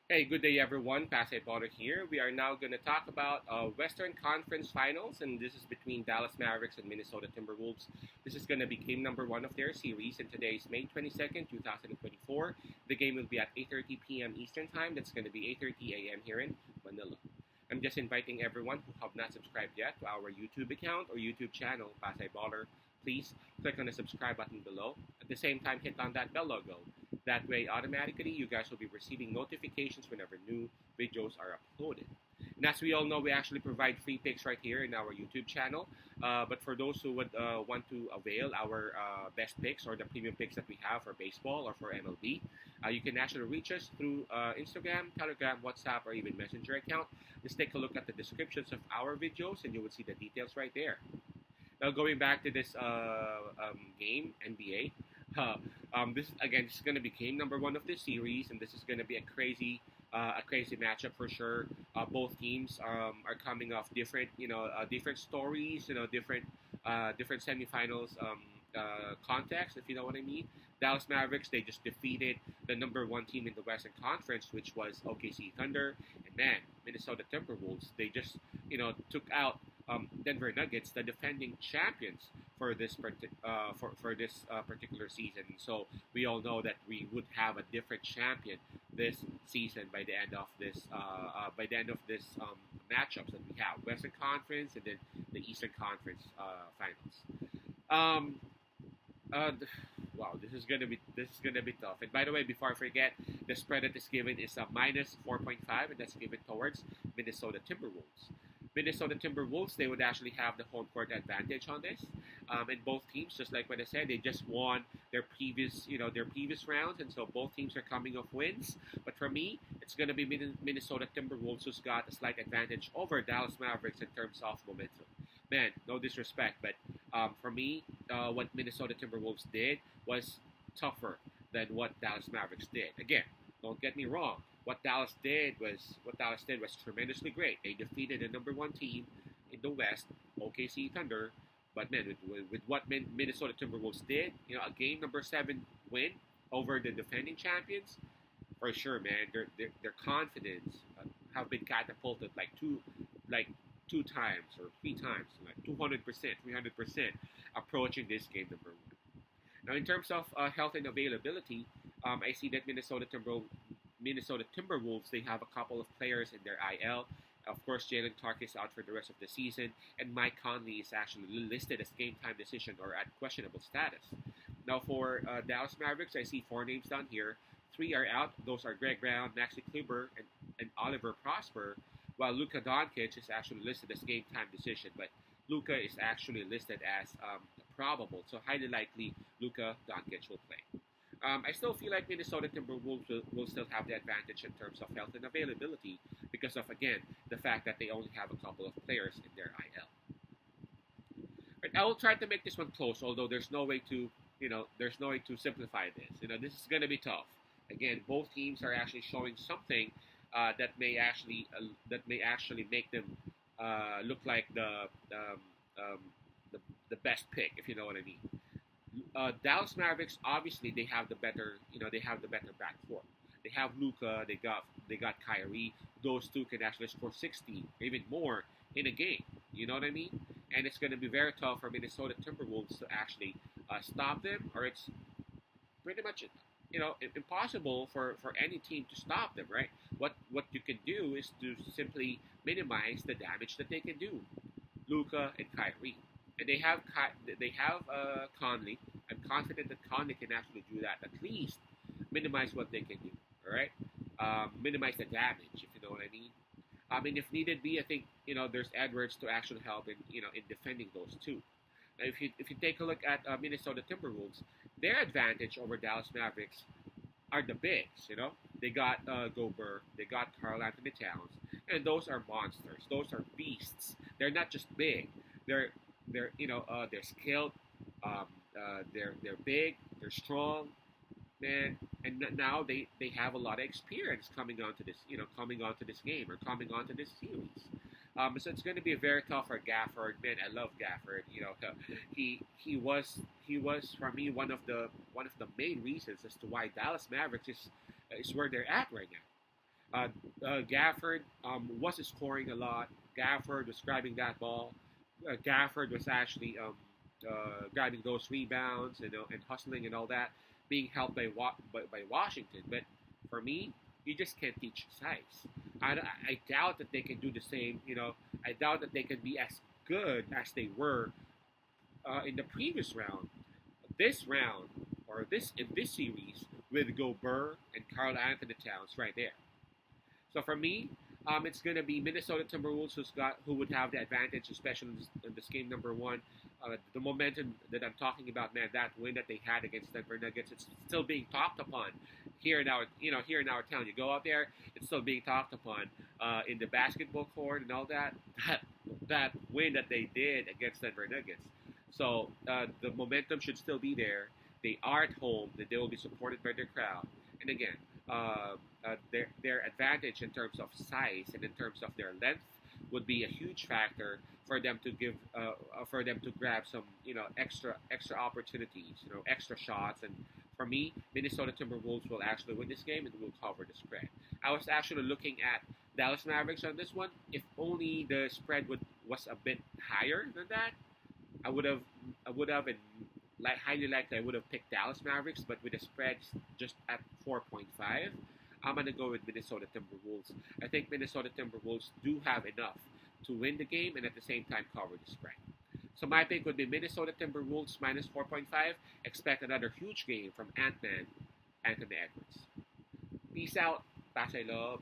Hey, good day everyone. Pasay Potter here. We are now going to talk about Western Conference Finals, and this is between Dallas Mavericks and Minnesota Timberwolves. This is going to be game number one of their series, and today is May 22nd, 2024. The game will be at 8:30 p.m. Eastern Time. That's going to be 8:30 a.m. here in Manila. I'm just inviting everyone who have not subscribed yet to our YouTube account or YouTube channel, Pasay Baller. Please click on the subscribe button below. At the same time, hit on that bell logo. That way, automatically, you guys will be receiving notifications whenever new videos are uploaded. And as we all know, we actually provide free picks right here in our YouTube channel. But for those who would want to avail our best picks or the premium picks that we have for baseball or for MLB, you can actually reach us through Instagram, Telegram, WhatsApp, or even Messenger account. Just take a look at the descriptions of our videos and you will see the details right there. Now, going back to this game, NBA, this again, this is going to be game number one of this series, and this is going to be a crazy matchup for sure. Both teams are coming off different, different stories, different semifinals context, if you know what I mean. Dallas Mavericks, they just defeated the number one team in the Western Conference, which was OKC Thunder, and man, Minnesota Timberwolves, they just took out Denver Nuggets, the defending champions for this particular season. So we all know that we would have a different champion this season by the end of this matchups that we have, Western Conference and then the Eastern Conference finals. Um, wow, this is gonna be tough. And by the way, before I forget, the spread that is given is a minus 4.5, and that's given towards Minnesota Timberwolves. Minnesota Timberwolves, they would actually have the home court advantage on this. And both teams, just like what I said, they just won their previous rounds, and so both teams are coming off wins. But for me, it's going to be Minnesota Timberwolves who's got a slight advantage over Dallas Mavericks in terms of momentum. Man, no disrespect, but for me, what Minnesota Timberwolves did was tougher than what Dallas Mavericks did. Again, don't get me wrong. What Dallas did was tremendously great. They defeated the number one team in the West, OKC Thunder. But man, with what Minnesota Timberwolves did, a game number seven win over the defending champions, for sure, man. Their confidence have been catapulted like two times or three times, like 200%, 300%, approaching this game number one. Now, in terms of health and availability, I see that Minnesota Timberwolves, they have a couple of players in their IL. Of course, Jalen Clark is out for the rest of the season, and Mike Conley is actually listed as game time decision or at questionable status. Now, for Dallas Mavericks, I see four names down here. Three are out. Those are Greg Brown, Maxi Kleber, and Oliver Prosper, while Luka Doncic is actually listed as game time decision. But Luka is actually listed as probable, so highly likely Luka Doncic will play. I still feel like Minnesota Timberwolves will still have the advantage in terms of health and availability because of, again, the fact that they only have a couple of players in their IL. Right, I will try to make this one close, although there's no way to simplify this. This is going to be tough. Again, both teams are actually showing something that may actually make them look like um, the best pick, if you know what I mean. Dallas Mavericks, obviously they have the better backcourt. They have Luka, they got Kyrie. Those two can actually score 60, even more in a game. You know what I mean? And it's going to be very tough for Minnesota Timberwolves to actually stop them, or it's pretty much impossible for any team to stop them. Right? What you can do is to simply minimize the damage that they can do. Luka and Kyrie. And they have Conley. I'm confident that Conley can actually do that. At least minimize what they can do. All right, minimize the damage, if you know what I mean. I mean, if needed be, I think there's Edwards to actually help in defending those two. Now, if you take a look at Minnesota Timberwolves, their advantage over Dallas Mavericks are the bigs. They got Gobert, they got Karl Anthony Towns, and those are monsters. Those are beasts. They're not just big. They're skilled. Um, they're big. They're strong, man. And now they have a lot of experience coming onto this game or coming onto this series. So it's going to be very tough for Gafford. Man, I love Gafford. He was for me one of the main reasons as to why Dallas Mavericks is where they're at right now. Uh, Gafford was scoring a lot. Gafford was grabbing that ball. Gafford was actually grabbing those rebounds, and hustling and all that, being helped by Washington. But for me, you just can't teach size. I doubt that they can do the same. I doubt that they can be as good as they were in the previous round. This round, or this in this series, with Gobert and Carl Anthony Towns right there. So for me, it's going to be Minnesota Timberwolves who would have the advantage, especially in this game number one. The momentum that I'm talking about, man, that win that they had against Denver Nuggets, it's still being talked upon here in our town. You go out there, it's still being talked upon in the basketball court and all that. That win that they did against Denver Nuggets. So the momentum should still be there. They are at home. That they will be supported by their crowd. And again, their advantage in terms of size and in terms of their length would be a huge factor for them to grab some extra opportunities, extra shots. And for me, Minnesota Timberwolves will actually win this game and will cover the spread. I was actually looking at Dallas Mavericks on this one. If only the spread was a bit higher than that, and highly likely I would have picked Dallas Mavericks, but with the spread just at 4.5, I'm gonna go with Minnesota Timberwolves. I think Minnesota Timberwolves do have enough to win the game and at the same time cover the spread. So my pick would be Minnesota Timberwolves minus 4.5. Expect another huge game from Ant-Man, Anthony Edwards. Peace out. Pasay love.